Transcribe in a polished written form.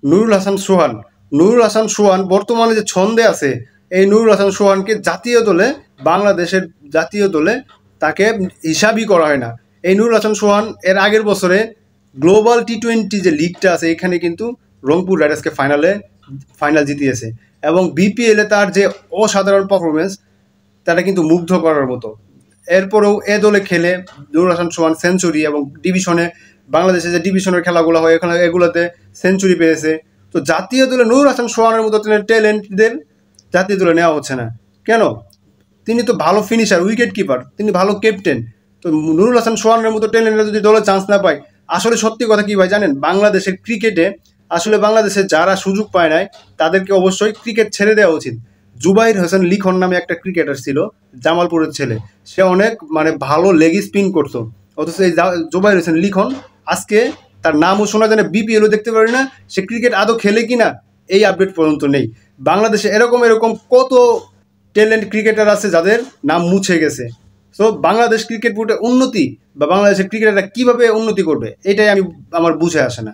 নুরুল হাসান সোহান। নুরুল হাসান সোহান বর্তমানে যে ছন্দে আছে, এই নুরুল হাসান সোহানকে জাতীয় দলে, বাংলাদেশের জাতীয় দলে তাকে হিসাবই করা হয় না। এই নুরুল হাসান সোহান এর আগের বছরে গ্লোবাল টি-20 যে লিগটা আছে এখানে কিন্তু রংপুর রাইডার্সকে ফাইনাল জিতিয়েছে, এবং বিপিএলে তার যে অসাধারণ পারফরমেন্স তাটা কিন্তু মুগ্ধ করার মতো। এরপরেও এ দলে খেলে নুরুল হাসান সোহান সেঞ্চুরি, এবং ডিভিশনে, বাংলাদেশে যে ডিভিশনের খেলাগুলো হয় এখানে এগুলোতে সেঞ্চুরি পেয়েছে। তো জাতীয় দলে নুরুল হাসান সোহানের মতো ট্যালেন্টদের জাতীয় দলে নেওয়া হচ্ছে না কেন? তিনি তো ভালো ফিনিশার, উইকেট কিপার, তিনি ভালো ক্যাপ্টেন। তো নুরুল হাসান সোহানের মতো ট্যালেন্টরা যদি দলে চান্স না পায়, আসলে সত্যি কথা কি ভাই জানেন, বাংলাদেশের ক্রিকেটে আসলে বাংলাদেশে যারা সুযোগ পায় নাই তাদেরকে অবশ্যই ক্রিকেট ছেড়ে দেওয়া উচিত। জুবাইর হোসেন লিখন নামে একটা ক্রিকেটার ছিল, জামালপুরের ছেলে, সে অনেক ভালো লেগ স্পিন করতো, অথচ এই জুবাইর হোসেন লিখন আজকে তার নামও শোনা যায় না, বিপিএলও দেখতে পারি না, সে ক্রিকেট আদৌ খেলে কিনা এই আপডেট পর্যন্ত নেই। বাংলাদেশে এরকম এরকম কত ট্যালেন্ট ক্রিকেটার আছে যাদের নাম মুছে গেছে। সো বাংলাদেশ ক্রিকেট বোর্ডের উন্নতি বা বাংলাদেশের ক্রিকেটাররা কীভাবে উন্নতি করবে, এটাই আমার বুঝে আসে না।